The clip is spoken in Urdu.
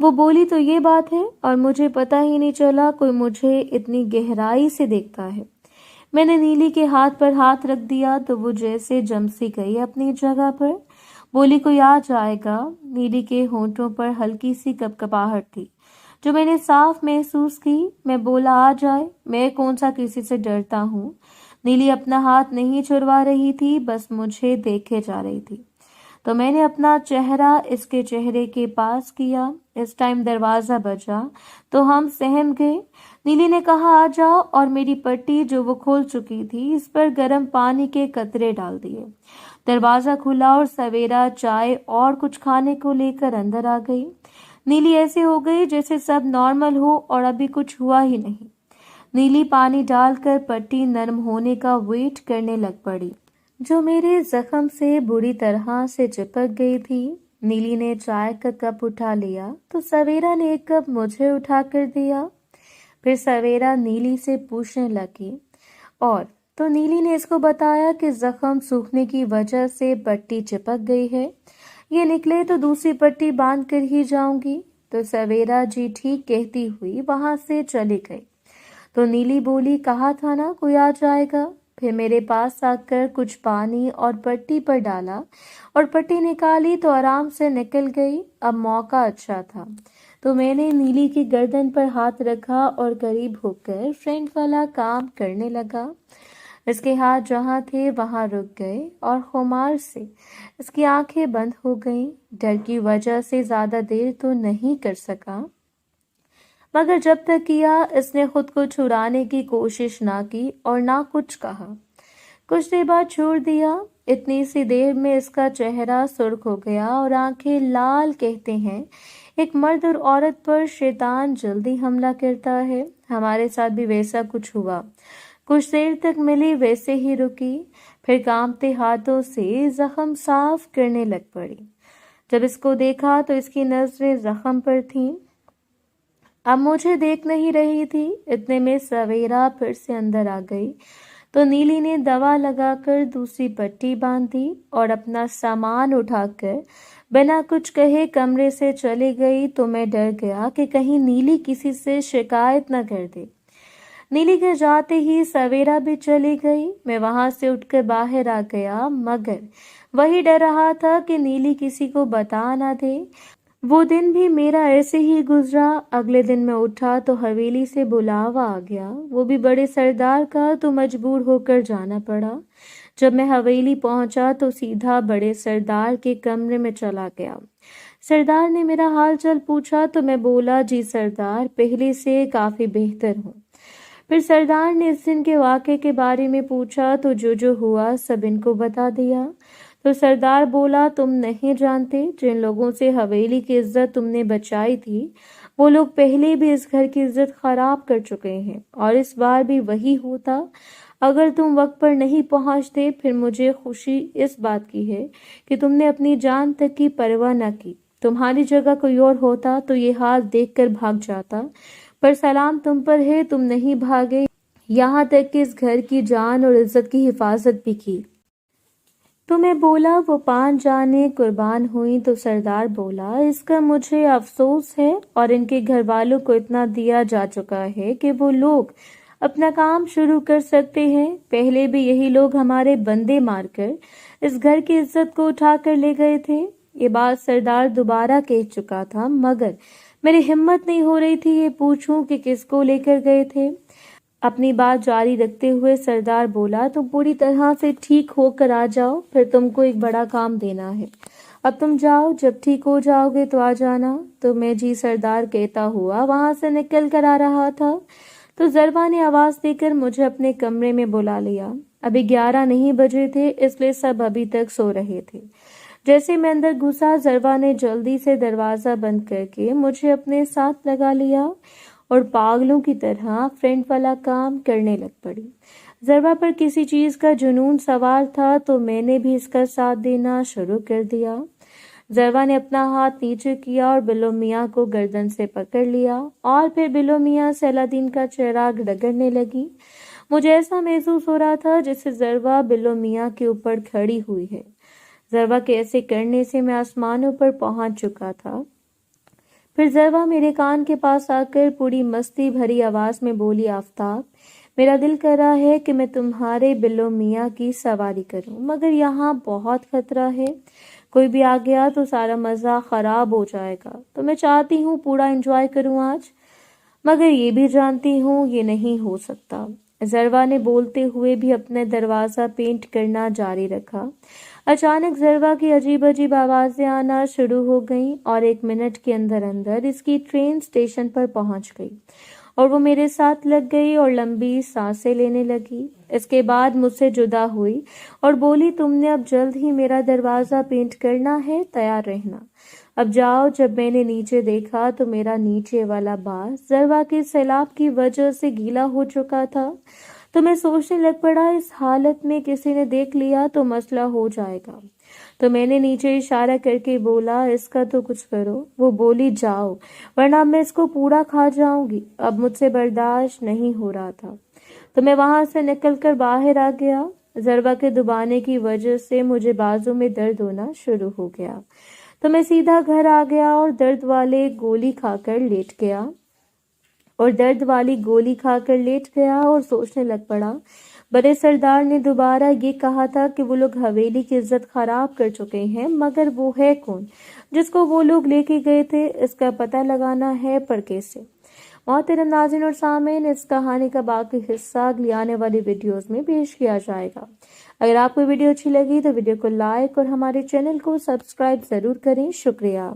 وہ بولی تو یہ بات ہے، اور مجھے پتہ ہی نہیں چلا کوئی مجھے اتنی گہرائی سے دیکھتا ہے۔ میں نے نیلی کے ہاتھ پر ہاتھ رکھ دیا تو وہ جیسے جم سی گئی اپنی جگہ پر۔ بولی کوئی آ جائے گا۔ نیلی کے ہونٹوں پر ہلکی سی کپکپاہٹ تھی جو میں نے صاف محسوس کی۔ میں بولا آ جائے، میں کون سا کسی سے ڈرتا ہوں۔ نیلی اپنا ہاتھ نہیں چھڑوا رہی تھی، بس مجھے دیکھے جا رہی تھی، تو میں نے اپنا چہرہ اس کے چہرے کے پاس کیا۔ اس ٹائم دروازہ بجا تو ہم سہم گئے۔ نیلی نے کہا آ جاؤ، اور میری پٹی جو وہ کھول چکی تھی اس پر گرم پانی کے قطرے ڈال دیے۔ دروازہ کھلا اور سویرا چائے اور کچھ کھانے کو لے کر اندر آ گئی۔ نیلی ایسے ہو گئی جیسے سب نارمل ہو اور ابھی کچھ ہوا ہی نہیں۔ نیلی پانی ڈال کر پٹی نرم ہونے کا ویٹ کرنے لگ پڑی جو میرے زخم سے بری طرح سے چپک گئی تھی۔ نیلی نے چائے کا کپ اٹھا لیا تو سویرا نے ایک کپ مجھے اٹھا کر دیا۔ پھر سویرا نیلی سے پوچھنے لگی اور تو نیلی نے اس کو بتایا کہ زخم سوکھنے کی وجہ سے پٹی چپک گئی ہے، یہ نکلے تو دوسری پٹی باندھ کر ہی جاؤں گی۔ تو سویرا جی ٹھیک کہتی ہوئی وہاں سے چلی گئی۔ تو نیلی بولی کہا تھا نا کوئی آ جائے گا۔ پھر میرے پاس آ کر کچھ پانی اور پٹی پر ڈالا اور پٹی نکالی تو آرام سے نکل گئی۔ اب موقع اچھا تھا تو میں نے نیلی کی گردن پر ہاتھ رکھا اور قریب ہو کر فرینڈ والا کام کرنے لگا۔ اس کے ہاتھ جہاں تھے وہاں رک گئے اور خمار سے اس کی آنکھیں بند ہو گئیں۔ ڈر کی وجہ سے زیادہ دیر تو نہیں کر سکا، مگر جب تک کیا اس نے خود کو چھڑانے کی کوشش نہ کی اور نہ کچھ کہا۔ کچھ دیر بعد چھوڑ دیا۔ اتنی سی دیر میں اس کا چہرہ سرخ ہو گیا اور آنکھیں لال۔ کہتے ہیں ایک مرد اور عورت پر شیطان جلدی حملہ کرتا ہے، ہمارے ساتھ بھی ویسا کچھ ہوا۔ کچھ دیر تک ملی ویسے ہی رکی، پھر کانپتے ہاتھوں سے زخم صاف کرنے لگ پڑی۔ جب اس کو دیکھا تو اس کی نظریں زخم پر تھیں، اب مجھے دیکھ نہیں رہی تھی۔ اتنے میں سویرا پھر سے اندر آ گئی تو نیلی نے دوا لگا کر دوسری پٹی باندھ دی اور اپنا سامان اٹھا کر بنا کچھ کہے کمرے سے چلی گئی۔ تو میں ڈر گیا کہ کہیں نیلی کسی سے شکایت نہ کر دے۔ نیلی کے جاتے ہی سویرا بھی چلی گئی۔ میں وہاں سے اٹھ کر باہر آ گیا، مگر وہی ڈر رہا تھا کہ نیلی کسی کو بتا نہ دے۔ وہ دن بھی میرا ایسے ہی گزرا۔ اگلے دن میں اٹھا تو حویلی سے بلاوا آ گیا، وہ بھی بڑے سردار کا، تو مجبور ہو کر جانا پڑا۔ جب میں حویلی پہنچا تو سیدھا بڑے سردار کے کمرے میں چلا گیا۔ سردار نے میرا حال چال پوچھا تو میں بولا جی سردار، پہلے سے کافی بہتر ہوں۔ پھر سردار نے اس دن کے واقعے کے بارے میں پوچھا تو جو ہوا سب ان کو بتا دیا۔ تو سردار بولا تم نہیں جانتے، جن لوگوں سے حویلی کی عزت تم نے بچائی تھی وہ لوگ پہلے بھی اس گھر کی عزت خراب کر چکے ہیں، اور اس بار بھی وہی ہوتا اگر تم وقت پر نہیں پہنچتے۔ پھر مجھے خوشی اس بات کی ہے کہ تم نے اپنی جان تک کی پرواہ نہ کی، تمہاری جگہ کوئی اور ہوتا تو یہ حال دیکھ کر بھاگ جاتا، پر سلام تم پر ہے، تم نہیں بھاگے، یہاں تک کہ اس گھر کی جان اور عزت کی حفاظت بھی کی۔ تو میں بولا وہ 5 جانیں قربان ہوئیں۔ تو سردار بولا اس کا مجھے افسوس ہے، اور ان کے گھر والوں کو اتنا دیا جا چکا ہے کہ وہ لوگ اپنا کام شروع کر سکتے ہیں۔ پہلے بھی یہی لوگ ہمارے بندے مار کر اس گھر کی عزت کو اٹھا کر لے گئے تھے۔ یہ بات سردار دوبارہ کہہ چکا تھا، مگر میری ہمت نہیں ہو رہی تھی یہ پوچھوں کہ کس کو لے کر گئے تھے۔ اپنی بات جاری رکھتے ہوئے سردار بولا تم پوری طرح سے ٹھیک ہو کر آ جاؤ، پھر تم کو ایک بڑا کام دینا ہے۔ اب تم جاؤ، جب ٹھیک ہو جاؤ گے تو آ جانا۔ تو میں جی سردار کہتا ہوا وہاں سے نکل کر آ رہا تھا تو ضربا نے آواز دے کر مجھے اپنے کمرے میں بلا لیا۔ ابھی 11 نہیں بجے تھے، اس لیے سب ابھی تک سو رہے تھے۔ جیسے میں اندر گھسا، ضربا نے جلدی سے دروازہ بند کر کے مجھے اپنے ساتھ لگا لیا اور پاگلوں کی طرح فرینڈ والا کام کرنے لگ پڑی۔ ضربا پر کسی چیز کا جنون سوار تھا تو میں نے بھی اس کا ساتھ دینا شروع کر دیا۔ ضربا نے اپنا ہاتھ نیچے کیا اور بلو میاں کو گردن سے پکڑ لیا، اور پھر بلو میاں سے الادین کا چراغ رگڑنے لگی۔ مجھے ایسا محسوس ہو رہا تھا جیسے ضربا بلو میاں کے اوپر کھڑی ہوئی ہے۔ ضربا کے ایسے کرنے سے میں آسمانوں پر پہنچ چکا تھا۔ پھر ذروہ میرے کان کے پاس آ کر پوری مستی بھری آواز میں بولی، آفتاب، میرا دل کر رہا ہے کہ میں تمہارے بلو میاں کی سواری کروں، مگر یہاں بہت خطرہ ہے، کوئی بھی آ گیا تو سارا مزہ خراب ہو جائے گا، تو میں چاہتی ہوں پورا انجوائے کروں آج، مگر یہ بھی جانتی ہوں یہ نہیں ہو سکتا۔ ذروہ نے بولتے ہوئے بھی اپنا دروازہ پینٹ کرنا جاری رکھا۔ اچانک ذروہ کی عجیب عجیب آوازیں آنا شروع ہو گئیں اور 1 منٹ کے اندر اندر اس کی ٹرین اسٹیشن پر پہنچ گئی اور وہ میرے ساتھ لگ گئی اور لمبی سانسیں لینے لگی۔ اس کے بعد مجھ سے جدا ہوئی اور بولی، تم نے اب جلد ہی میرا دروازہ پینٹ کرنا ہے، تیار رہنا، اب جاؤ۔ جب میں نے نیچے دیکھا تو میرا نیچے والا باز ذروہ کے سیلاب کی وجہ سے گیلا ہو چکا تھا، تو میں سوچنے لگ پڑا اس حالت میں کسی نے دیکھ لیا تو مسئلہ ہو جائے گا، تو میں نے نیچے اشارہ کر کے بولا، اس کا تو کچھ کرو۔ وہ بولی، جاؤ ورنہ میں اس کو پورا کھا جاؤں گی۔ اب مجھ سے برداشت نہیں ہو رہا تھا تو میں وہاں سے نکل کر باہر آ گیا۔ ذروہ کے دبانے کی وجہ سے مجھے بازو میں درد ہونا شروع ہو گیا، تو میں سیدھا گھر آ گیا اور درد والی گولی کھا کر لیٹ گیا اور سوچنے لگ پڑا۔ بڑے سردار نے دوبارہ یہ کہا تھا کہ وہ لوگ حویلی کی عزت خراب کر چکے ہیں، مگر وہ ہے کون جس کو وہ لوگ لے کے گئے تھے؟ اس کا پتہ لگانا ہے، پر کیسے؟ محترم ناظرین اور سامعین، اس کہانی کا باقی حصہ اگلی آنے والی ویڈیوز میں پیش کیا جائے گا۔ اگر آپ کو ویڈیو اچھی لگی تو ویڈیو کو لائک اور ہمارے چینل کو سبسکرائب ضرور کریں۔ شکریہ۔